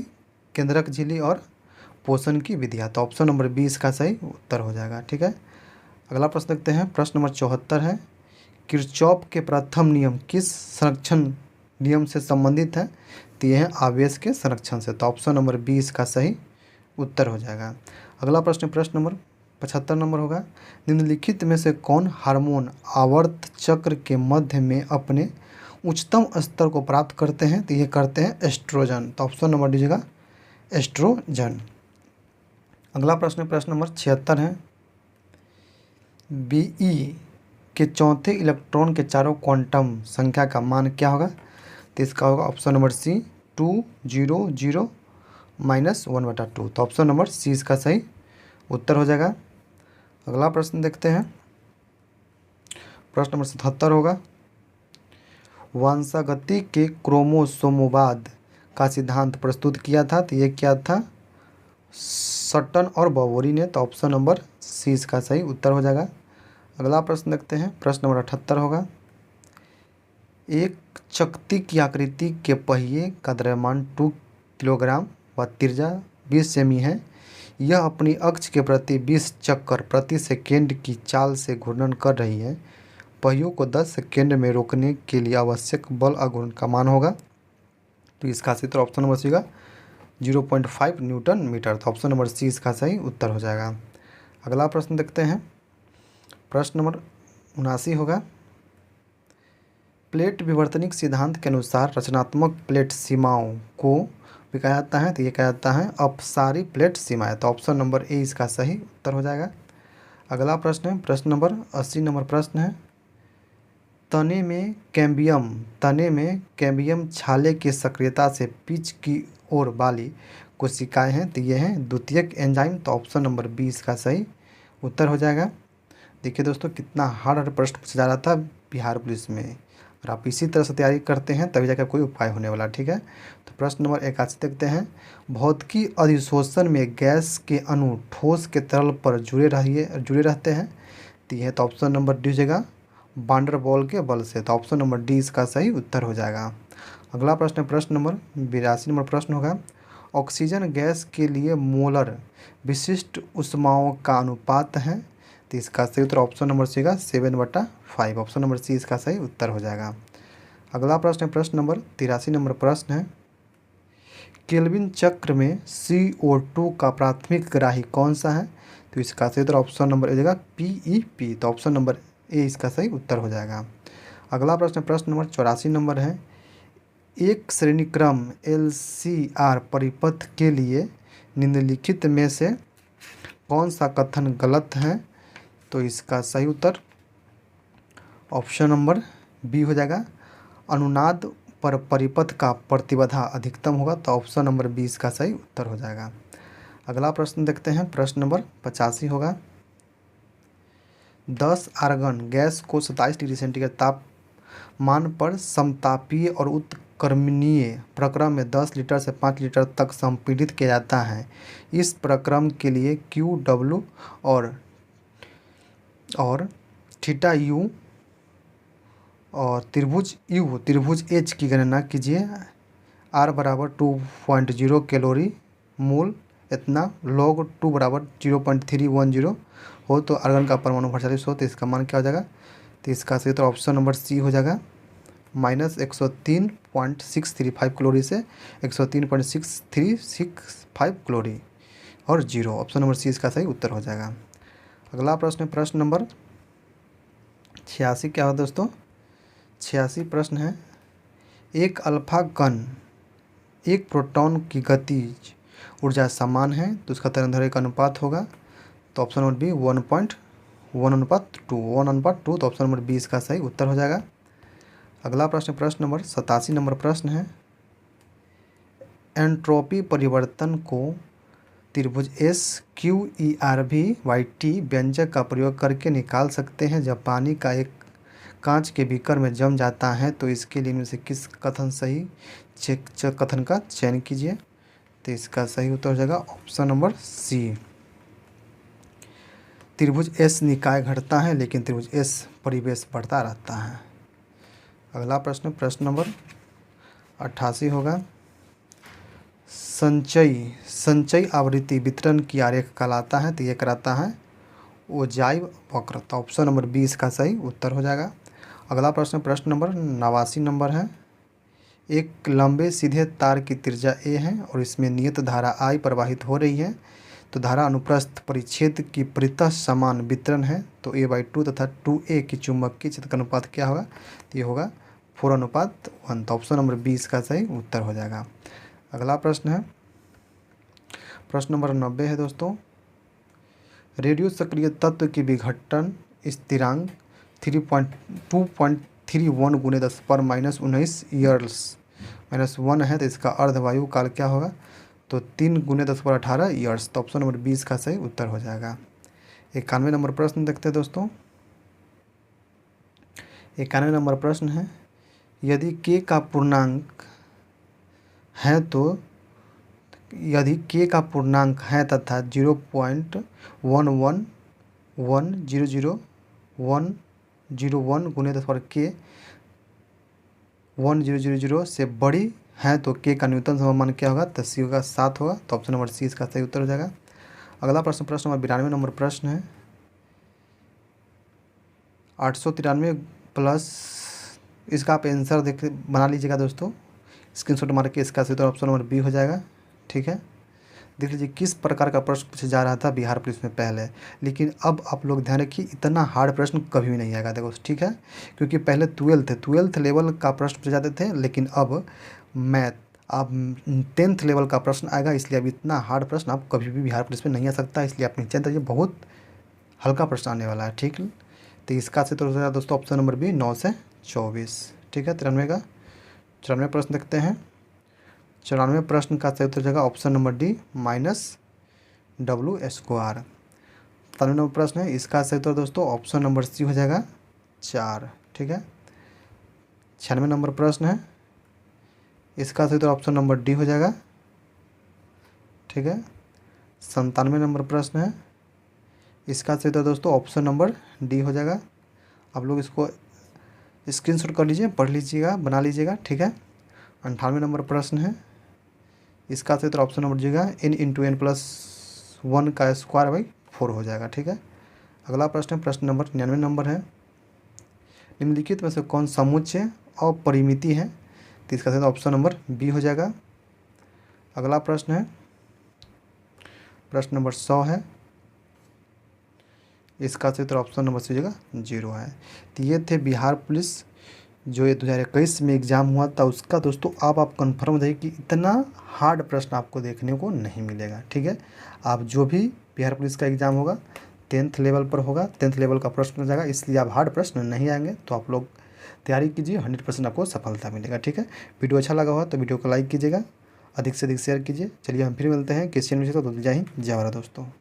केंद्रक झिल्ली और पोषण की विधियाँ तो ऑप्शन नंबर बी इसका सही उत्तर हो जाएगा। ठीक है, अगला प्रश्न देखते हैं। प्रश्न नंबर 74 है। किरचॉफ के प्रथम नियम किस संरक्षण नियम से संबंधित है तो यह है आवेश के संरक्षण से तो ऑप्शन नंबर बी इसका सही उत्तर हो जाएगा। अगला प्रश्न नंबर 75 नंबर होगा। निम्नलिखित में से कौन हार्मोन आवर्त चक्र के मध्य में अपने उच्चतम स्तर को प्राप्त करते हैं तो ये करते हैं एस्ट्रोजन तो ऑप्शन नंबर दीजिएगा एस्ट्रोजन। अगला प्रश्न नंबर 76 है। Be के चौथे इलेक्ट्रॉन के चारों क्वांटम संख्या का मान क्या होगा तो इसका होगा ऑप्शन नंबर सी 200 - 1/2 तो ऑप्शन नंबर सी इसका सही उत्तर हो जाएगा। अगला प्रश्न देखते हैं। प्रश्न नंबर 77 होगा। वंशागति के क्रोमोसोमवाद का सिद्धांत प्रस्तुत किया था तो ये क्या था सटन और बवोरी ने तो ऑप्शन नंबर सी इसका सही उत्तर हो जाएगा। अगला प्रश्न देखते हैं। प्रश्न नंबर 78 होगा। एक चकती की आकृति के पहिए का द्रव्यमान 2 किलोग्राम व त्रिज्या 20 सेमी है। यह अपनी अक्ष के प्रति 20 चक्कर प्रति सेकेंड की चाल से घूर्णन कर रही है। पहियों को 10 सेकेंड में रोकने के लिए आवश्यक बल आघूर्ण का मान होगा तो इसका सही उत्तर ऑप्शन नंबर सी होगा 0.5 न्यूटन मीटर तो ऑप्शन नंबर सी इसका सही उत्तर हो जाएगा। अगला प्रश्न देखते हैं। प्रश्न नंबर 79 होगा। प्लेट विवर्तनिक सिद्धांत के अनुसार रचनात्मक प्लेट सीमाओं को भी कहा जाता है तो ये कहा जाता है अपसारी प्लेट सीमाएं तो ऑप्शन नंबर ए इसका सही उत्तर हो जाएगा। अगला प्रश्न है। प्रश्न नंबर 80 नंबर प्रश्न है। तने में कैम्बियम छाले की सक्रियता से पिच की ओर वाली कोशिकाएं हैं तो ये हैं द्वितीयक एंजाइम तो ऑप्शन नंबर बी इसका सही उत्तर हो जाएगा। देखिए दोस्तों कितना हार्ड प्रश्न पूछा जा रहा था बिहार पुलिस में, और आप इसी तरह से तैयारी करते हैं तभी जाकर कोई उपाय होने वाला। ठीक है, तो प्रश्न नंबर 81 देखते हैं। भौतिकी अधिशोषण में गैस के अणु ठोस के तरल पर जुड़े रहते हैं तो यह तो ऑप्शन नंबर डी हो जाएगा वांडरवॉल के बल से तो ऑप्शन नंबर डी इसका सही उत्तर हो जाएगा। अगला प्रश्न नंबर 82 नंबर प्रश्न होगा। ऑक्सीजन गैस के लिए मोलर विशिष्ट ऊष्माओं का अनुपात है तो इसका सही उत्तर ऑप्शन नंबर सी का 7/5। ऑप्शन नंबर सी इसका सही उत्तर हो जाएगा। अगला प्रश्न है प्रश्न नंबर 83 नंबर प्रश्न है, केल्विन चक्र में CO2 का प्राथमिक ग्राही कौन सा है? तो इसका सही उत्तर ऑप्शन नंबर ए हो जाएगा PEP। तो ऑप्शन नंबर ए इसका सही उत्तर हो जाएगा। अगला प्रश्न प्रश्न नंबर 84 नंबर है, एक श्रेणीक्रम LCR परिपथ के लिए निम्नलिखित में से कौन सा कथन गलत है? तो इसका सही उत्तर ऑप्शन नंबर बी हो जाएगा, अनुनाद पर परिपथ का प्रतिबाधा अधिकतम होगा। तो ऑप्शन नंबर 20 का सही उत्तर हो जाएगा। अगला प्रश्न देखते हैं प्रश्न नंबर 85 होगा, 10 आर्गन गैस को 27 डिग्री सेंटीग्रेड तापमान पर समतापीय और उत्क्रमणीय प्रक्रम में 10 लीटर से 5 लीटर तक संपीड़ित किया जाता है। इस प्रक्रम के लिए QW और थीटा U और त्रिभुज H की गणना कीजिए। R बराबर 2.0 कैलोरी मूल इतना, log 2 बराबर 0.310 हो तो आर्गन का परमाणु भार 40 हो तो इसका मान क्या हो जाएगा? तो इसका सही तो ऑप्शन नंबर सी हो जाएगा, -103.635 कैलोरी से 103.635 कैलोरी और 0। ऑप्शन नंबर सी इसका सही उत्तर हो जाएगा। अगला प्रश्न है प्रश्न नंबर 86। क्या हो दोस्तों? 86 प्रश्न है, एक अल्फा कण एक प्रोटॉन की गतिज ऊर्जा समान है तो उसका तरंगदैर्घ्य का अनुपात होगा। तो ऑप्शन नंबर बी 1:1:2 तो ऑप्शन नंबर बी इसका सही उत्तर हो जाएगा। अगला प्रश्न प्रश्न नंबर 87 नंबर प्रश्न है, एंट्रोपी परिवर्तन को त्रिभुज SQERV-YT व्यंजक का प्रयोग करके निकाल सकते हैं। जब पानी का एक कांच के बीकर में जम जाता है तो इसके लिए इनमें से किस कथन सही कथन का चयन कीजिए। तो इसका सही उत्तर हो जाएगा ऑप्शन नंबर सी, त्रिभुज S निकाय घटता है लेकिन त्रिभुज S परिवेश बढ़ता रहता है। अगला प्रश्न प्रश्न नंबर 88 होगा, संचयी आवृत्ति वितरण की आरेख कहलाता है तो ये कराता है ओजाइव वक्र। तो ऑप्शन नंबर 20 का सही उत्तर हो जाएगा। अगला प्रश्न प्रश्न नंबर 89 नंबर है, एक लंबे सीधे तार की त्रिज्या a है और इसमें नियत धारा I प्रवाहित हो रही है तो धारा अनुप्रस्थ परिच्छेद की परितः समान वितरण है तो a/2 तथा 2a की चुंबकीय क्षेत्र का अनुपात क्या होगा? तो ये होगा 4:1। तो ऑप्शन नंबर 20 का सही उत्तर हो जाएगा। अगला प्रश्न है प्रश्न नंबर 90 है दोस्तों, रेडियो सक्रिय तत्व की विघटन स्थिरांक 2.31 गुने 10⁻19 ईयर्स -1 है तो इसका अर्धवायु काल क्या होगा? तो 3 गुने 10⁻18 ईयर्स। तो ऑप्शन नंबर 20 का सही उत्तर हो जाएगा। 91 नंबर प्रश्न देखते हैं दोस्तों। 91 नंबर प्रश्न है, यदि k का पूर्णांक है तथा 0.111001 गुने 10⁻k 1000 से बड़ी है तो k का न्यूनतम संभव मान क्या होगा? तो सी होगा 7 होगा। तो ऑप्शन नंबर सी इसका सही उत्तर हो जाएगा। अगला प्रश्न प्रश्न नंबर 92 नंबर प्रश्न है, 893 प्लस, इसका आप आंसर देख बना लीजिएगा दोस्तों, स्क्रीनशॉट मार के। इसका सही उत्तर ऑप्शन नंबर बी हो जाएगा। ठीक है, देख लीजिए किस प्रकार का प्रश्न पूछा जा रहा था बिहार पुलिस में पहले, लेकिन अब आप लोग ध्यान रखिए इतना हार्ड प्रश्न कभी भी नहीं आएगा देखो। ठीक है, क्योंकि पहले ट्वेल्थ लेवल का प्रश्न पूछे जाते थे लेकिन अब मैथ अब 10th लेवल का प्रश्न आएगा, इसलिए अब इतना हार्ड प्रश्न आप कभी भी बिहार पुलिस में नहीं आ सकता। इसलिए आप निश्चिंत रहिए, बहुत हल्का प्रश्न आने वाला है। ठीक, तो इसका से तो दोस्तों ऑप्शन नंबर बी 9 से 24। ठीक है, 94 प्रश्न देखते हैं। 94 प्रश्न का सही उत्तर जाएगा option number D -W²। 93 number प्रश्न है, इसका सही उत्तर दोस्तों ऑप्शन नंबर सी हो जाएगा 4। ठीक है, 96 नंबर प्रश्न है, इसका सही उत्तर ऑप्शन नंबर डी हो जाएगा। ठीक है, 97 नंबर प्रश्न है, इसका सही उत्तर दोस्तों ऑप्शन नंबर डी हो जाएगा। आप लोग इसको स्क्रीनशॉट कर लीजिए, पढ़ लीजिएगा, बना लीजिएगा। ठीक है, 98 नंबर प्रश्न है, इसका सही उत्तर ऑप्शन नंबर डी होगा n × n + 1 का स्क्वायर/4 हो जाएगा। ठीक है, अगला प्रश्न है, प्रश्न नंबर 99 नंबर है, निम्नलिखित में से कौन समुच्चय और परिमिति है? तो इसका सही ऑप्शन नंबर बी हो जाएगा। अगला प्रश्न है, प्रश्न नंबर 100 है, इसका सही ऑप्शन नंबर सी हो जाएगा 0 है। तो ये थे बिहार पुलिस जो ये 2021 में एग्ज़ाम हुआ था उसका दोस्तों। आप कंफर्म रहिए कि इतना हार्ड प्रश्न आपको देखने को नहीं मिलेगा, ठीक है। आप जो भी बिहार पुलिस का एग्ज़ाम होगा 10th लेवल पर होगा, 10th लेवल का प्रश्न हो जाएगा, इसलिए आप हार्ड प्रश्न नहीं आएंगे। तो आप लोग तैयारी कीजिए, 100% आपको सफलता मिलेगा, ठीक है। वीडियो अच्छा लगा हो तो वीडियो को लाइक कीजिएगा, अधिक से अधिक शेयर कीजिए। चलिए हम फिर मिलते हैं किसी विषय। तो जय हिंद, जय भारत दोस्तों।